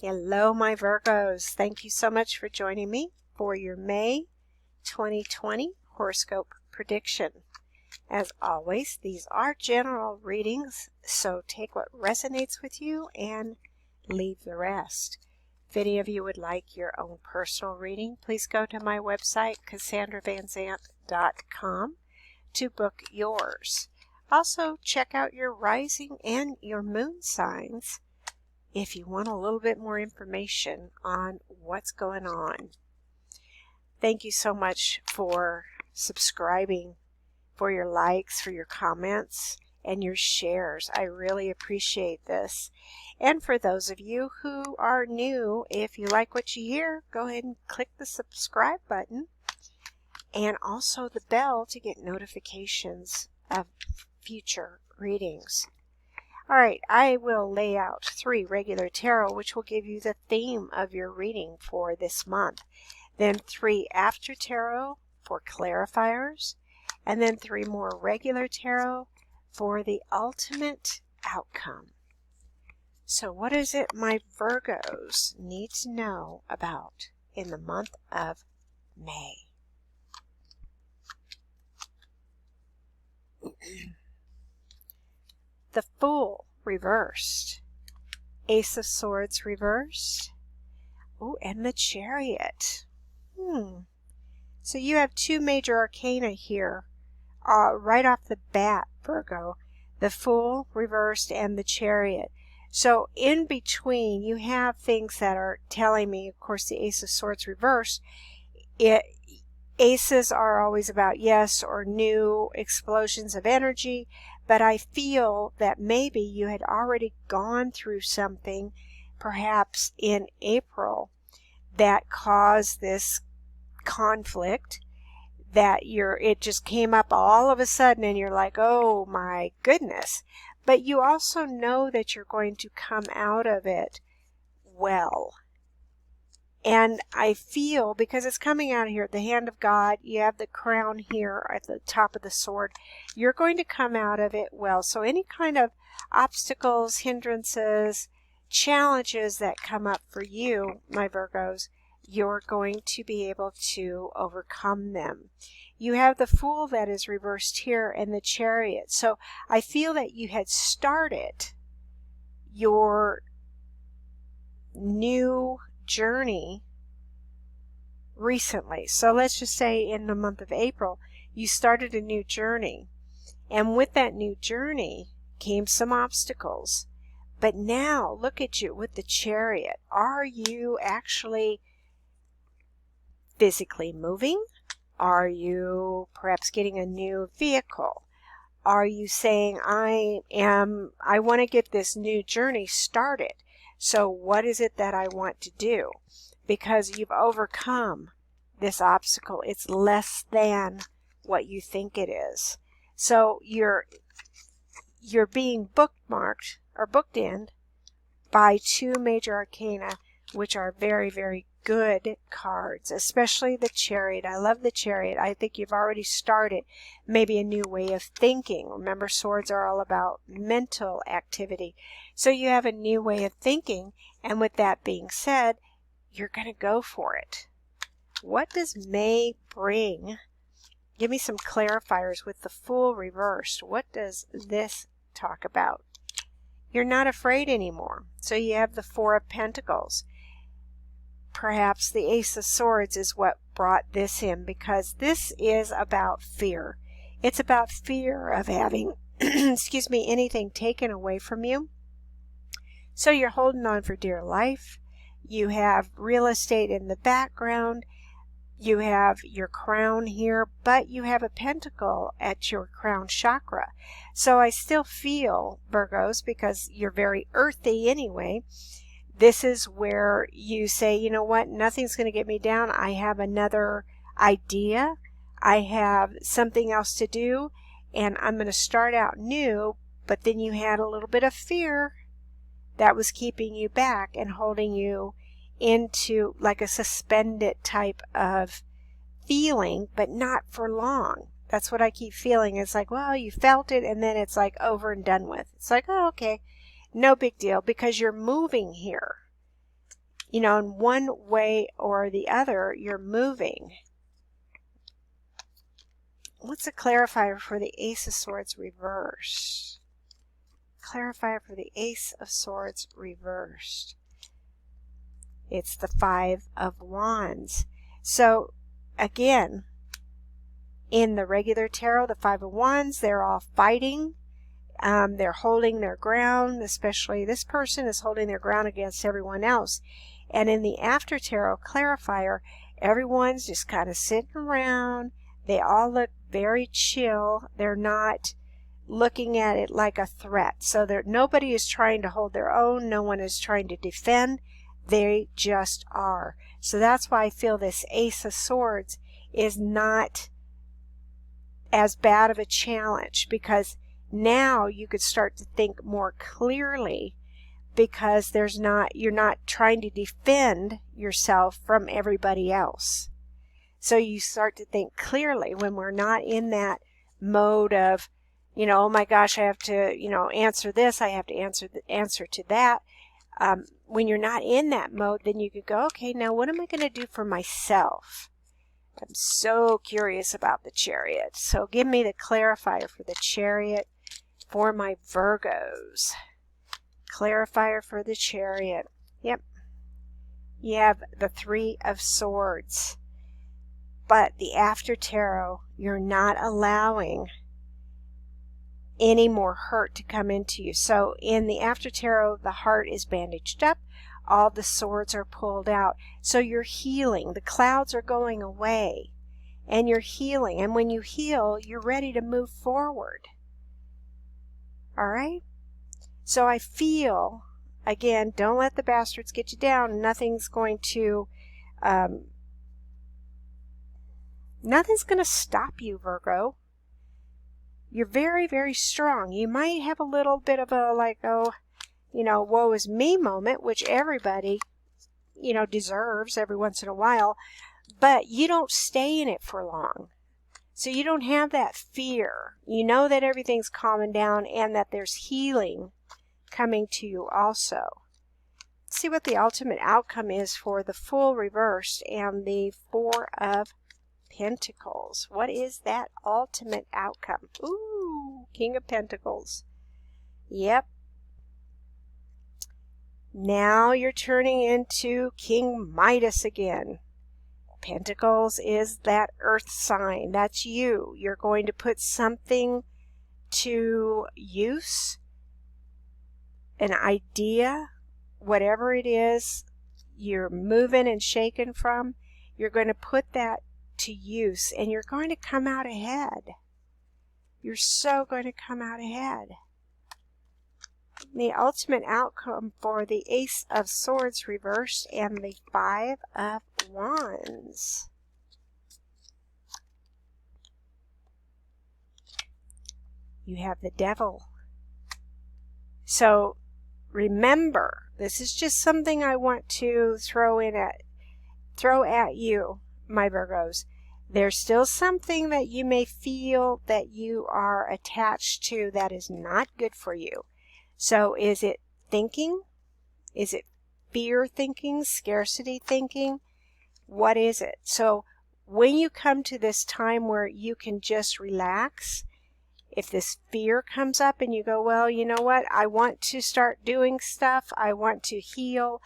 Hello, my Virgos. Thank you so much for joining me for your May 2020 horoscope prediction. As always, these are general readings, so take what resonates with you and leave the rest. If any of you would like your own personal reading, please go to my website, CassandraVanZant.com, to book yours. Also, check out your rising and your moon signs if you want a little bit more information on what's going on. Thank you so much for subscribing, for your likes, for your comments, and your shares. I really appreciate this. And for those of you who are new, if you like what you hear, go ahead and click the subscribe button and also the bell to get notifications of future readings. All right, I will lay out 3 regular tarot, which will give you the theme of your reading for this month. Then 3 after tarot for clarifiers, and then 3 more regular tarot for the ultimate outcome. So what is it my Virgos need to know about in the month of May? The Fool reversed, Ace of Swords reversed, and the Chariot. So you have 2 major arcana here right off the bat, Virgo. The Fool reversed and the Chariot. So in between, you have things that are telling me, of course, the Ace of Swords reversed. Aces are always about yes or new explosions of energy, but I feel that maybe you had already gone through something, perhaps in April, that caused this conflict, that it just came up all of a sudden and you're like, oh my goodness. But you also know that you're going to come out of it well. And I feel, because it's coming out of here, the hand of God, you have the crown here at the top of the sword, you're going to come out of it well. So any kind of obstacles, hindrances, challenges that come up for you, my Virgos, you're going to be able to overcome them. You have the Fool that is reversed here and the Chariot. So I feel that you had started your new journey recently. So let's just say in the month of April, you started a new journey. And with that new journey came some obstacles. But now, look at you with the Chariot. Are you actually physically moving? Are you perhaps getting a new vehicle? Are you saying, I want to get this new journey started? So what is it that I want to do? Because you've overcome this obstacle. It's less than what you think it is. So you're being bookmarked or booked in by 2 major arcana, which are very, very good cards, especially the Chariot. I love the Chariot. I think you've already started maybe a new way of thinking. Remember, swords are all about mental activity. So you have a new way of thinking, and with that being said, you're going to go for it. What does May bring? Give me some clarifiers with the Fool reversed. What does this talk about? You're not afraid anymore. So you have the 4 of Pentacles. Perhaps the Ace of Swords is what brought this in, because this is about fear. It's about fear of having, anything taken away from you. So you're holding on for dear life. You have real estate in the background. You have your crown here, but you have a pentacle at your crown chakra. So I still feel, Virgos, because you're very earthy anyway, this is where you say, you know what, nothing's going to get me down. I have another idea. I have something else to do, and I'm going to start out new. But then you had a little bit of fear that was keeping you back and holding you into like a suspended type of feeling, but not for long. That's what I keep feeling. It's like, well, you felt it, and then it's like over and done with. It's like, oh, okay, no big deal, because you're moving here. in one way or the other, you're moving. What's a clarifier for the Ace of Swords reversed? Clarifier for the Ace of Swords reversed. It's the Five of Wands. So, again, in the regular tarot, the Five of Wands, they're all fighting. They're holding their ground, especially this person is holding their ground against everyone else. And in the After Tarot clarifier, everyone's just kind of sitting around. They all look very chill. They're not looking at it like a threat. So nobody is trying to hold their own. No one is trying to defend. They just are. So that's why I feel this Ace of Swords is not as bad of a challenge, because now you could start to think more clearly, because you're not trying to defend yourself from everybody else. So you start to think clearly when we're not in that mode of, oh my gosh, I have to, answer this, I have to answer to that. When you're not in that mode, then you could go, okay, now what am I going to do for myself? I'm so curious about the Chariot. So give me the clarifier for the Chariot for my Virgos. Clarifier for the Chariot. Yep. You have the Three of Swords. But the After Tarot, you're not allowing any more hurt to come into you. So in the After Tarot, the heart is bandaged up. All the swords are pulled out. So you're healing. The clouds are going away. And you're healing. And when you heal, you're ready to move forward. All right? So I feel, again, don't let the bastards get you down. Nothing's going to stop you, Virgo. You're very, very strong. You might have a little bit of a woe is me moment, which everybody, deserves every once in a while, but you don't stay in it for long. So you don't have that fear. You know that everything's calming down and that there's healing coming to you also. Let's see what the ultimate outcome is for the Fool reversed and the Four of Pentacles. What is that ultimate outcome? Ooh, King of Pentacles. Yep. Now you're turning into King Midas again. Pentacles is that earth sign. That's you. You're going to put something to use, an idea, whatever it is you're moving and shaking from. You're going to put that to use, and you're going to come out ahead. You're so going to come out ahead. The ultimate outcome for the Ace of Swords reversed and the Five of Wands. You have the Devil. So remember, this is just something I want to throw at you, my Virgos. There's still something that you may feel that you are attached to that is not good for you. So is it thinking? Is it fear thinking? Scarcity thinking? What is it? So when you come to this time where you can just relax, if this fear comes up and you go, well, you know what? I want to start doing stuff. I want to heal.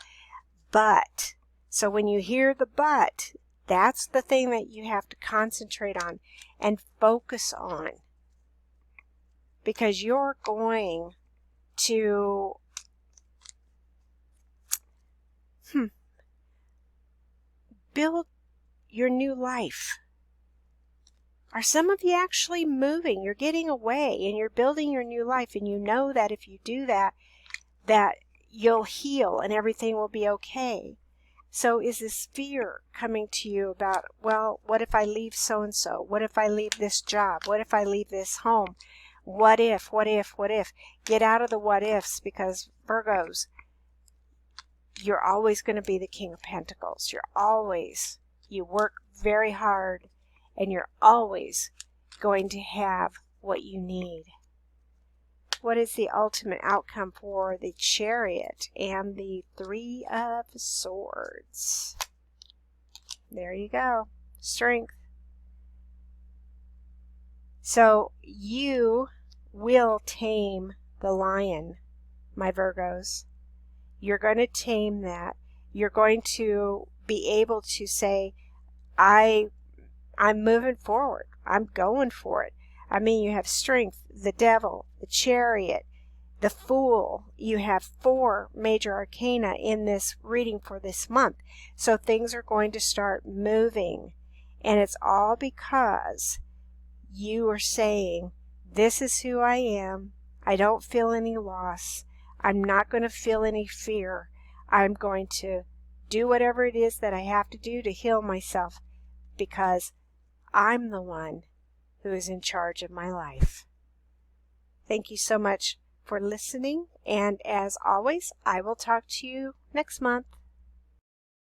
But, so when you hear the but, that's the thing that you have to concentrate on and focus on. Because you're going to build your new life. Are some of you actually moving? You're getting away and you're building your new life, and you know that if you do that, that you'll heal and everything will be okay. So is this fear coming to you about, well, what if I leave so-and-so? What if I leave this job? What if I leave this home? What if, what if, what if? Get out of the what ifs, because Virgos, you're always going to be the King of Pentacles. You work very hard, and you're always going to have what you need. what is the ultimate outcome for the Chariot and the Three of Swords? There you go. Strength. So you will tame the lion, my Virgos. You're going to tame that. You're going to be able to say, I'm moving forward. I'm going for it. I mean, you have strength, the devil, the chariot, the fool. You have 4 major arcana in this reading for this month. So things are going to start moving. And it's all because you are saying, this is who I am. I don't feel any loss. I'm not going to feel any fear. I'm going to do whatever it is that I have to do to heal myself, because I'm the one who is in charge of my life. Thank you so much for listening, and as always, I will talk to you next month.